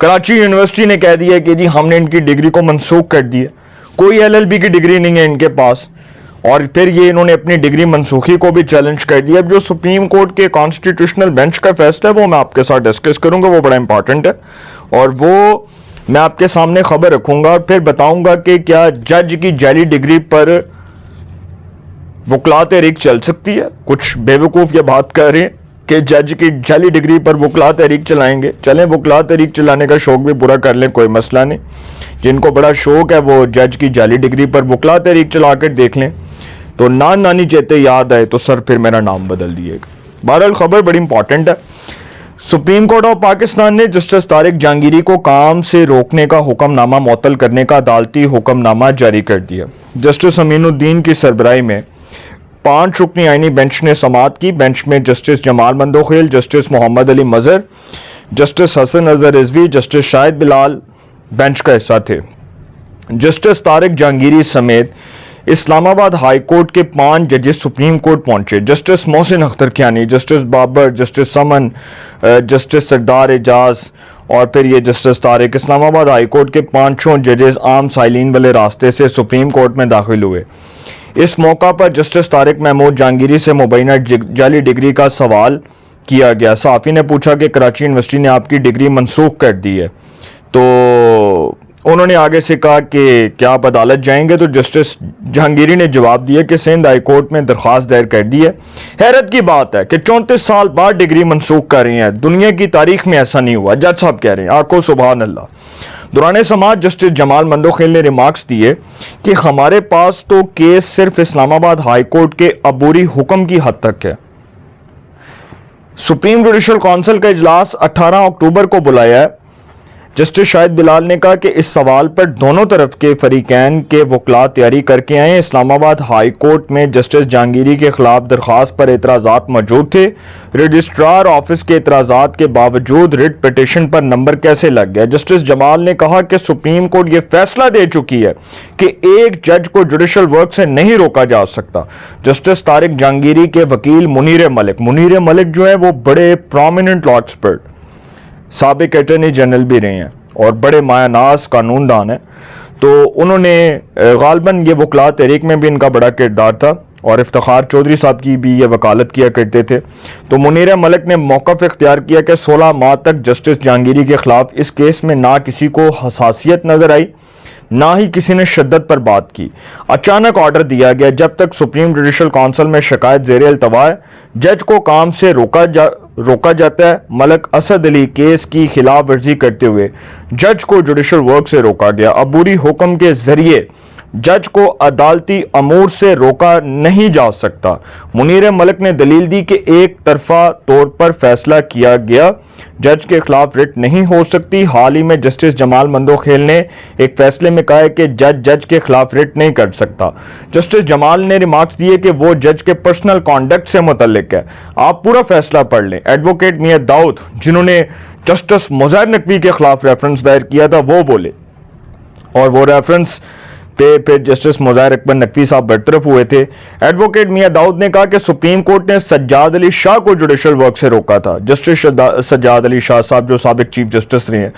Karachi university نے کہہ دیا کہ جی ہم نے ان کی ڈگری کو منسوخ کر دیا, کوئی LLB کی ڈگری نہیں ہے ان کے پاس, اور پھر یہ انہوں نے اپنی ڈگری منسوخی کو بھی چیلنج کر دیا. اب جو سپریم کورٹ کے کانسٹیٹیوشنل بینچ کا فیصلہ ہے وہ میں آپ کے ساتھ ڈسکس کروں گا, وہ بڑا امپورٹنٹ ہے, اور وہ میں آپ کے سامنے خبر رکھوں گا اور پھر بتاؤں گا کہ کیا جج کی جعلی ڈگری پر وکلاء تحریک چل سکتی ہے. کچھ بے وقوف یہ بات کر رہے ہیں کہ جج کی جعلی ڈگری پر وکلاء تحریک چلائیں گے. چلیں وکلاء تحریک چلانے کا شوق بھی پورا کر لیں, کوئی مسئلہ نہیں. جن کو بڑا شوق ہے وہ جج کی جعلی ڈگری پر وکلاء تحریک چلا کر دیکھ لیں. تو نانی چیتے یاد آئے تو سر پھر میرا نام بدل دیے گا. بہرحال خبر بڑی امپورٹنٹ ہے. سپریم کورٹ آف پاکستان نے جسٹس طارق جہانگیری کو کام سے روکنے کا حکم نامہ معطل کرنے کا عدالتی حکم نامہ جاری کر دیا. جسٹس امین الدین کی سربراہی میں 5 رکنی آئینی بینچ نے سماعت کی. بینچ میں جسٹس جمال مندوخیل, جسٹس محمد علی مظہر, جسٹس حسن اظہر رضوی, جسٹس شاہد بلال بینچ کا حصہ تھے. جسٹس طارق جہانگیری سمیت اسلام آباد ہائی کورٹ کے 5 ججز سپریم کورٹ پہنچے. Justice Mohsin Akhtar Kayani, justice Babar, justice سمن, جسٹس سردار اعجاز اور پھر یہ جسٹس طارق. اسلام آباد ہائی کورٹ کے 5 ججز عام سائلین والے راستے سے سپریم کورٹ میں داخل ہوئے. اس موقع پر جسٹس طارق محمود جہانگیری سے مبینہ جعلی ڈگری کا سوال کیا گیا. صحافی نے پوچھا کہ کراچی یونیورسٹی نے آپ کی ڈگری منسوخ کر دی ہے, تو انہوں نے آگے سے کہا کہ کیا آپ عدالت جائیں گے, تو جسٹس جہانگیری نے جواب دیا کہ سندھ ہائی کورٹ میں درخواست دائر کر دی ہے. حیرت کی بات ہے کہ 34 سال بعد ڈگری منسوخ کر رہی ہیں, دنیا کی تاریخ میں ایسا نہیں ہوا. جج صاحب کہہ رہے ہیں, آنکھوں سبحان اللہ. دوران سماعت جسٹس جمال مندوخیل نے ریمارکس دیے کہ ہمارے پاس تو کیس صرف اسلام آباد ہائی کورٹ کے عبوری حکم کی حد تک ہے. سپریم جوڈیشل کونسل کا اجلاس 18 اکتوبر کو بلایا ہے. جسٹس شاہد بلال نے کہا کہ اس سوال پر دونوں طرف کے فریقین کے وکلاء تیاری کر کے آئے. اسلام آباد ہائی کورٹ میں جسٹس جہانگیری کے خلاف درخواست پر اعتراضات موجود تھے. رجسٹرار آفس کے اعتراضات کے باوجود ریٹ پٹیشن پر نمبر کیسے لگ گیا. جسٹس جمال نے کہا کہ سپریم کورٹ یہ فیصلہ دے چکی ہے کہ ایک جج کو جوڈیشل ورک سے نہیں روکا جا سکتا. جسٹس طارق جہانگیری کے وکیل منیر ملک جو ہے وہ بڑے پرومیننٹ لا ایکسپرٹ, سابق اٹارنی جنرل بھی رہے ہیں اور بڑے مایہ ناز قانون دان ہیں, تو انہوں نے غالباً یہ وکلاء تحریک میں بھی ان کا بڑا کردار تھا, اور افتخار چودھری صاحب کی بھی یہ وکالت کیا کرتے تھے. تو منیر ملک نے موقف اختیار کیا کہ 16 ماہ تک جسٹس جہانگیری کے خلاف اس کیس میں نہ کسی کو حساسیت نظر آئی, نہ ہی کسی نے شدت پر بات کی. اچانک آرڈر دیا گیا جب تک سپریم جوڈیشل کونسل میں شکایت زیر التوا ہے, جج کو کام سے روکا جاتا ہے. ملک اسد علی کیس کی خلاف ورزی کرتے ہوئے جج کو جوڈیشل ورک سے روکا گیا. عبوری حکم کے ذریعے جج کو عدالتی امور سے روکا نہیں جا سکتا. منیر ملک نے دلیل دی کہ ایک طرفہ طور پر فیصلہ کیا گیا جج کے خلاف رٹ نہیں ہو سکتی. حال ہی میں جسٹس جمال مندوخیل نے ایک فیصلے میں کہا ہے کہ جج کے خلاف رٹ نہیں کر سکتا. جسٹس جمال نے ریمارکس دیے کہ وہ جج کے پرسنل کانڈکٹ سے متعلق ہے, آپ پورا فیصلہ پڑھ لیں. ایڈوکیٹ میاں داؤد جنہوں نے جسٹس مظہر نقوی کے خلاف ریفرنس دائر کیا تھا وہ بولے, اور وہ ریفرنس پہ جسٹس مظاہر اکبر نقوی صاحب برطرف ہوئے تھے. ایڈوکیٹ میاں داؤد نے کہا کہ سپریم کورٹ نے سجاد علی شاہ کو جوڈیشل ورک سے روکا تھا. جسٹس سجاد علی شاہ صاحب جو سابق چیف جسٹس رہے ہیں.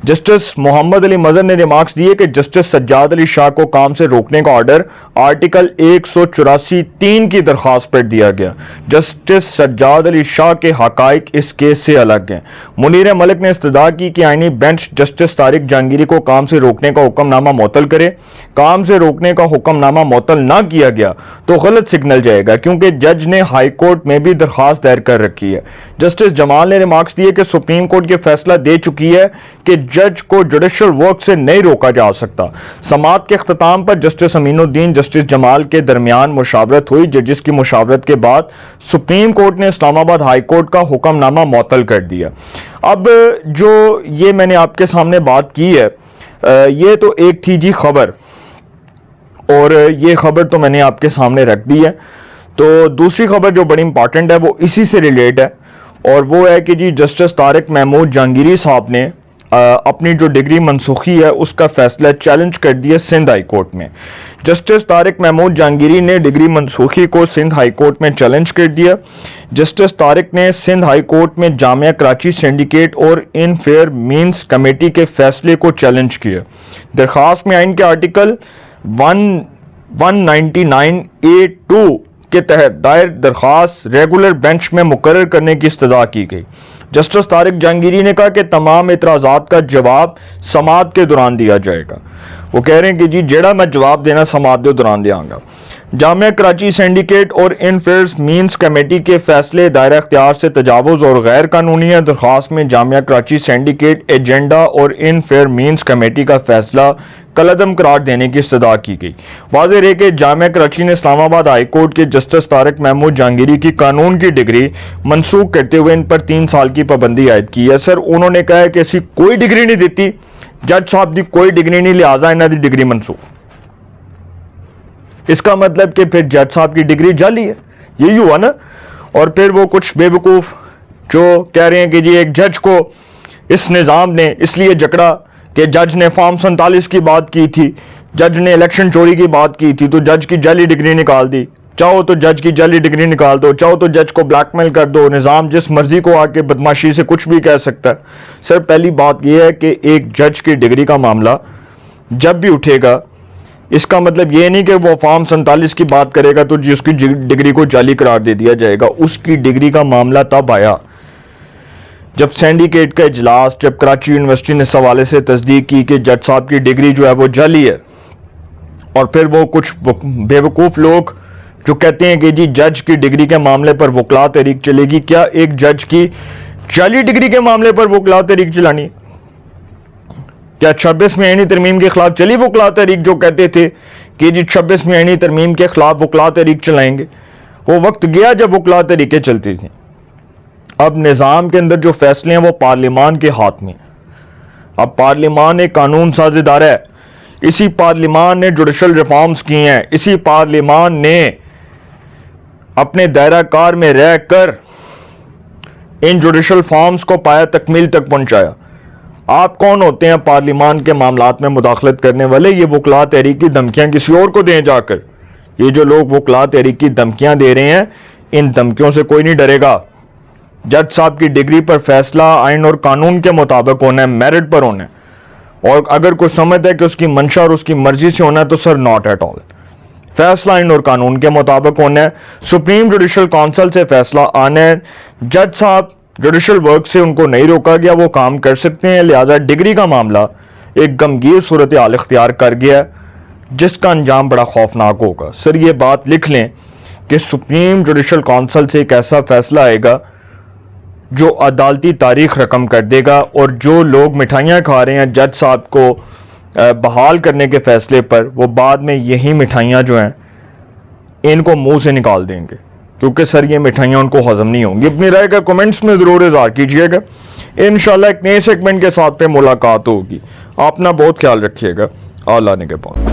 جسٹس محمد علی مظہر نے ریمارکس دیے کہ جسٹس سجاد علی شاہ کو کام سے روکنے کا آرڈر آرٹیکل 184(3) کی درخواست پر دیا گیا. جسٹس سجاد علی شاہ کے حقائق اس کیس سے الگ ہیں. منیر ملک نے استدعا کی کہ آئینی بینچ جسٹس طارق جہانگیری کو کام سے روکنے کا حکم نامہ معطل کرے. کام سے روکنے کا حکم نامہ معطل نہ کیا گیا تو غلط سگنل جائے گا, کیونکہ جج نے ہائی کورٹ میں بھی درخواست دائر کر رکھی ہے. جسٹس جمال نے ریمارکس دیے کہ سپریم کورٹ یہ فیصلہ دے چکی ہے کہ جج کو جوڈیشل ورک سے نہیں روکا جا سکتا. سماعت کے اختتام پر جسٹس امین الدین جسٹس جمال کے درمیان مشاورت ہوئی. ججز کی مشاورت کے بعد سپریم کورٹ نے اسلام آباد ہائی کورٹ کا حکم نامہ معطل کر دیا. اب جو یہ میں نے آپ کے سامنے بات کی ہے یہ تو ایک تھی جی خبر, اور یہ خبر تو میں نے آپ کے سامنے رکھ دی ہے. تو دوسری خبر جو بڑی امپورٹنٹ ہے وہ اسی سے ریلیٹ ہے, اور وہ ہے کہ جی جسٹس طارق محمود جہانگیری صاحب نے اپنی جو ڈگری منسوخی ہے اس کا فیصلہ چیلنج کر دیا سندھ ہائی کورٹ میں۔ جسٹس طارق محمود جہانگیری نے ڈگری منسوخی کو سندھ ہائی کورٹ میں چیلنج کر دیا۔ جسٹس طارق نے سندھ ہائی کورٹ میں جامعہ کراچی سینڈیکیٹ اور ان فیئر مینز کمیٹی کے فیصلے کو چیلنج کیا۔ درخواست میں آئین کے آرٹیکل 199(a)(2) کے تحت دائر درخواست ریگولر بینچ میں مقرر کرنے کی استدعا کی گئی۔ جسٹس طارق جہانگیری نے کہا کہ تمام اعتراضات کا جواب سماعت کے دوران دیا جائے گا۔ وہ کہہ رہے ہیں کہ جی جیڑا میں جواب دینا سماعت کے دوران دیاں گا۔ جامعہ کراچی سینڈیکیٹ اور ان فیئر مینز کمیٹی کے فیصلے دائرہ اختیار سے تجاوز اور غیر قانونی ہے۔ درخواست میں جامعہ کراچی سینڈیکیٹ ایجنڈا اور ان فیئر مینز کمیٹی کا فیصلہ کالعدم قرار دینے کی استدعا کی گئی۔ واضح ہے کہ جامعہ کراچی نے اسلام آباد ہائی کورٹ کے جسٹس طارق محمود جہانگیری کی قانون کی ڈگری منسوخ کرتے ہوئے ان پر 3 سال کی پابندی عائد کی ہے۔ سر انہوں نے کہا ہے کہ ایسی کوئی ڈگری نہیں دیتی، جج صاحب دی کوئی ڈگری نہیں، لہٰذا انہاں دی ڈگری منسوخ۔ اس کا مطلب کہ پھر جج صاحب کی ڈگری جعلی ہے، یہی ہوا نا۔ اور پھر وہ کچھ بے وقوف جو کہہ رہے ہیں کہ جی ایک جج کو اس نظام نے اس لیے جکڑا کہ جج نے فارم 47 کی بات کی تھی، جج نے الیکشن چوری کی بات کی تھی، تو جج کی جعلی ڈگری نکال دی۔ چاہو تو جج کی جعلی ڈگری نکال دو، چاہو تو جج کو بلیک میل کر دو، نظام جس مرضی کو آ کے بدماشی سے کچھ بھی کہہ سکتا ہے۔ سر پہلی بات یہ ہے کہ ایک جج کی ڈگری کا معاملہ جب بھی اٹھے گا، اس کا مطلب یہ نہیں کہ وہ فارم 47 کی بات کرے گا تو جی اس کی ڈگری کو جعلی قرار دے دیا جائے گا۔ اس کی ڈگری کا معاملہ تب آیا جب سینڈیکیٹ کا اجلاس، جب کراچی یونیورسٹی نے اس حوالے سے تصدیق کی کہ جج صاحب کی ڈگری جو ہے وہ جعلی ہے، اور پھر وہ کچھ بے وقوف لوگ جو کہتے ہیں کہ جی جج کی ڈگری کے معاملے پر وکلا تحریک چلے گی۔ کیا ایک جج کی جعلی ڈگری کے معاملے پر وکلا تحریک چلانی؟ کیا 26ویں آئینی ترمیم کے خلاف چلی وکلا تحریک جو کہتے تھے کہ جی 26ویں آئینی ترمیم کے خلاف وکلا تحریک چلائیں گے؟ وہ وقت گیا جب وکلا تحریکیں چلتی تھیں۔ اب نظام کے اندر جو فیصلے ہیں وہ پارلیمان کے ہاتھ میں۔ اب پارلیمان ایک قانون ساز ادارہ ہے، اسی پارلیمان نے جوڈیشل ریفارمز کی ہیں، اسی پارلیمان نے اپنے دائرہ کار میں رہ کر ان جوڈیشل فارمز کو پایا تکمیل تک پہنچایا۔ آپ کون ہوتے ہیں پارلیمان کے معاملات میں مداخلت کرنے والے؟ یہ وکلا تحریک کی دھمکیاں کسی اور کو دیں جا کر۔ یہ جو لوگ وکلا تحریک کی دھمکیاں دے رہے ہیں، ان دھمکیوں سے کوئی نہیں ڈرے گا۔ جج صاحب کی ڈگری پر فیصلہ آئین اور قانون کے مطابق ہونا ہے، میرٹ پر ہونا ہے، اور اگر کوئی سمجھتا ہے کہ اس کی منشا اور اس کی مرضی سے ہونا ہے تو سر ناٹ ایٹ آل۔ فیصلہ آئین اور قانون کے مطابق ہونا ہے، سپریم جوڈیشل کونسل سے فیصلہ آنا ہے۔ جج صاحب جوڈیشل ورک سے ان کو نہیں روکا گیا، وہ کام کر سکتے ہیں، لہٰذا ڈگری کا معاملہ ایک گمگیر صورتحال اختیار کر گیا ہے جس کا انجام بڑا خوفناک ہوگا۔ سر یہ بات لکھ لیں کہ سپریم جوڈیشل کونسل سے ایک ایسا فیصلہ آئے گا جو عدالتی تاریخ رقم کر دے گا، اور جو لوگ مٹھائیاں کھا رہے ہیں جج صاحب کو بحال کرنے کے فیصلے پر، وہ بعد میں یہی مٹھائیاں جو ہیں ان کو منہ سے نکال دیں گے، کیونکہ سر یہ مٹھائیاں ان کو ہضم نہیں ہوں گی۔ اپنی رائے کا کومنٹس میں ضرور اظہار کیجئے گا۔ انشاءاللہ ایک نئے سیگمنٹ کے ساتھ پہ ملاقات ہوگی۔ آپ اپنا بہت خیال رکھیے گا۔ اللہ نگہبان۔